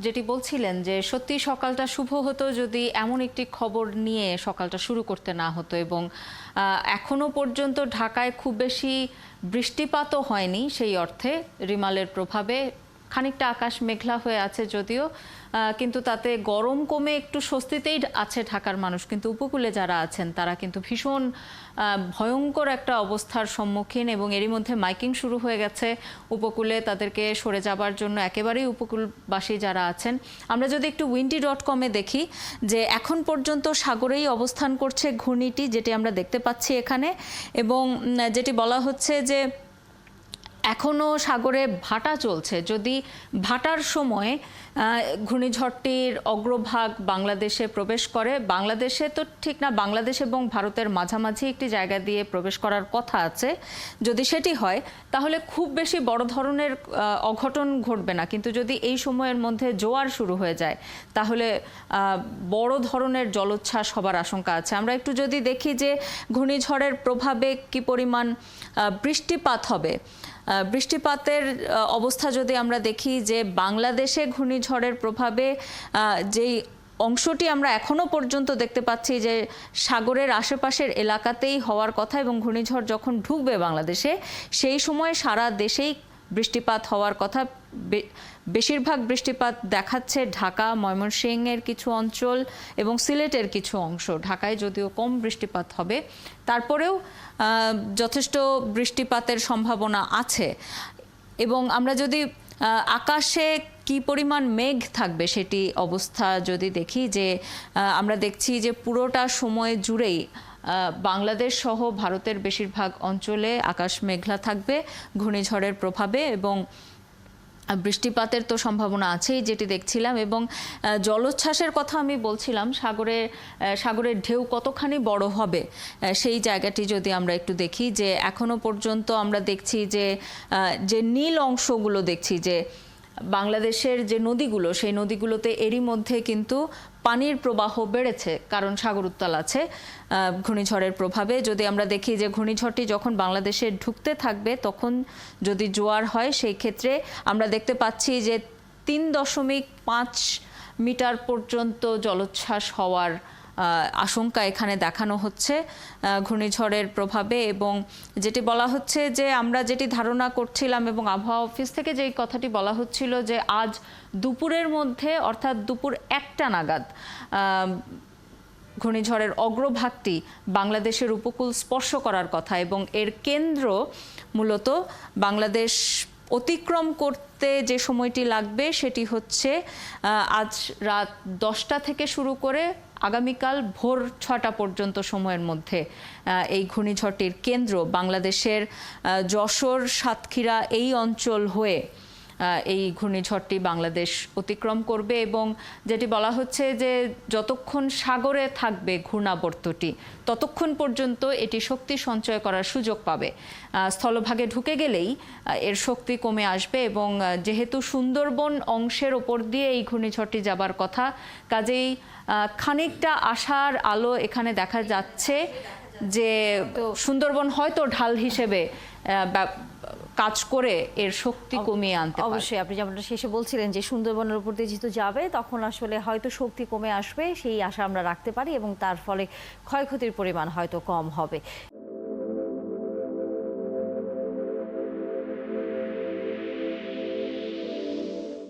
যেটি বলছিলেন যে সত্যি সকালটা শুভ হতো যদি এমন একটি খবর নিয়ে সকালটা শুরু করতে না হতো এবং এখনো পর্যন্ত ঢাকায় খুব বেশি বৃষ্টিপাতও হয়নি সেই অর্থে রিমালের প্রভাবে খানিকটা আকাশ মেঘলা হয়ে আছে যদিও কিন্তু তাতে গরম কমে একটু স্বস্তিতেই আছে ঢাকার মানুষ, কিন্তু উপকূলে যারা আছেন তারা কিন্তু ভীষণ ভয়ঙ্কর একটা অবস্থার সম্মুখীন এবং এরই মধ্যে মাইকিং শুরু হয়ে গেছে উপকূলে তাদেরকে সরে যাবার জন্য। একেবারেই উপকূলবাসী যারা আছেন, আমরা যদি একটু windy.com-এ দেখি যে এখন পর্যন্ত সাগরেই অবস্থান করছে ঘূর্ণিটি, যেটি আমরা দেখতে পাচ্ছি এখানে, এবং যেটি বলা হচ্ছে যে এখনও সাগরে ভাটা চলছে। যদি ভাটার সময় ঘূর্ণিঝড়টির অগ্রভাগ বাংলাদেশে প্রবেশ করে, বাংলাদেশে তো ঠিক না, বাংলাদেশ এবং ভারতের মাঝামাঝি একটি জায়গা দিয়ে প্রবেশ করার কথা আছে, যদি সেটি হয় তাহলে খুব বেশি বড় ধরনের অঘটন ঘটবে না, কিন্তু যদি এই সময়ের মধ্যে জোয়ার শুরু হয়ে যায় তাহলে বড় ধরনের জলোচ্ছ্বাস হবার আশঙ্কা আছে। আমরা একটু যদি দেখি যে ঘূর্ণিঝড়ের প্রভাবে কি পরিমাণ বৃষ্টিপাত হবে, বৃষ্টিপাতের অবস্থা যদি আমরা দেখি যে বাংলাদেশে ঘূর্ণিঝড়ের প্রভাবে যেই অংশটি আমরা এখনো পর্যন্ত দেখতে পাচ্ছি যে সাগরের আশেপাশের এলাকাতেই হওয়ার কথা, এবং ঘূর্ণিঝড় যখন ঢুকবে বাংলাদেশে সেই সময় সারা দেশেই বৃষ্টিপাত হওয়ার কথা। বেশিরভাগ বৃষ্টিপাত দেখাচ্ছে ঢাকা, ময়মনসিংহের কিছু অঞ্চল এবং সিলেটের কিছু অংশ। ঢাকায় যদিও কম বৃষ্টিপাত হবে, তারপরেও যথেষ্ট বৃষ্টিপাতের সম্ভাবনা আছে। এবং আমরা যদি আকাশে কি পরিমাণ মেঘ থাকবে সেটি অবস্থা যদি দেখি, যে আমরা দেখছি যে পুরোটা সময় জুড়েই বাংলাদেশ সহ ভারতের বেশিরভাগ অঞ্চলে আকাশ মেঘলা থাকবে ঘূর্ণিঝড়ের প্রভাবে, এবং বৃষ্টিপাতের তো সম্ভাবনা আছেই যেটি দেখছিলাম। এবং জলোচ্ছ্বাসের কথা আমি বলছিলাম, সাগরের ঢেউ কতখানি বড় হবে সেই জায়গাটি যদি আমরা একটু দেখি, যে এখনো পর্যন্ত আমরা দেখছি যে নীল অংশগুলো দেখছি যে বাংলাদেশের যে নদীগুলো, সেই নদীগুলোতে এরই মধ্যে কিন্তু পানির প্রবাহ বেড়েছে, কারণ সাগর উত্তাল আছে ঘূর্ণিঝড়ের প্রভাবে। যদি আমরা দেখি যে ঘূর্ণিঝড়টি যখন বাংলাদেশে ঢুকতে থাকবে তখন যদি জোয়ার হয়, সেই ক্ষেত্রে আমরা দেখতে পাচ্ছি যে 3.5 মিটার পর্যন্ত জলোচ্ছ্বাস হওয়ার আশঙ্কা এখানে দেখানো হচ্ছে ঘূর্ণিঝড়ের প্রভাবে। এবং যেটি বলা হচ্ছে যে আমরা যেটি ধারণা করছিলাম এবং আবহাওয়া অফিস থেকে যেই কথাটি বলা হচ্ছিল যে আজ দুপুরের মধ্যে, অর্থাৎ দুপুর 1টা নাগাদ ঘূর্ণিঝড়ের অগ্রভাগটি বাংলাদেশের উপকূল স্পর্শ করার কথা, এবং এর কেন্দ্র মূলত বাংলাদেশ অতিক্রম করতে যে সময়টি লাগবে সেটি হচ্ছে আজ রাত 10টা থেকে শুরু করে আগামীকাল ভোর 6টা পর্যন্ত সময়ের মধ্যে এই ঘূর্ণিঝড়টির কেন্দ্র বাংলাদেশের যশোর, সাতক্ষীরা এই অঞ্চল হয়ে এই ঘূর্ণিঝড়টি বাংলাদেশ অতিক্রম করবে। এবং যেটি বলা হচ্ছে যে যতক্ষণ সাগরে থাকবে ঘূর্ণাবর্তটি ততক্ষণ পর্যন্ত এটি শক্তি সঞ্চয় করার সুযোগ পাবে। স্থলভাগে ঢুকে গেলেই এর শক্তি কমে আসবে, এবং যেহেতু সুন্দরবন অংশের ওপর দিয়ে এই ঘূর্ণিঝড়টি যাবার কথা, কাজেই খানিকটা আশার আলো এখানে দেখা যাচ্ছে যে সুন্দরবন হয়তো ঢাল হিসেবে কাজ করে এর শক্তি কমিয়ে আনতে পারে। অবশ্যই আপনি যেমনটা শেষে বলছিলেন যে সুন্দরবনের উপর দিয়ে যেহেতু যাবে তখন আসলে হয়তো শক্তি কমে আসবে, সেই আশা আমরা রাখতে পারি, এবং তার ফলে ক্ষয়ক্ষতির পরিমাণ হয়তো কম হবে।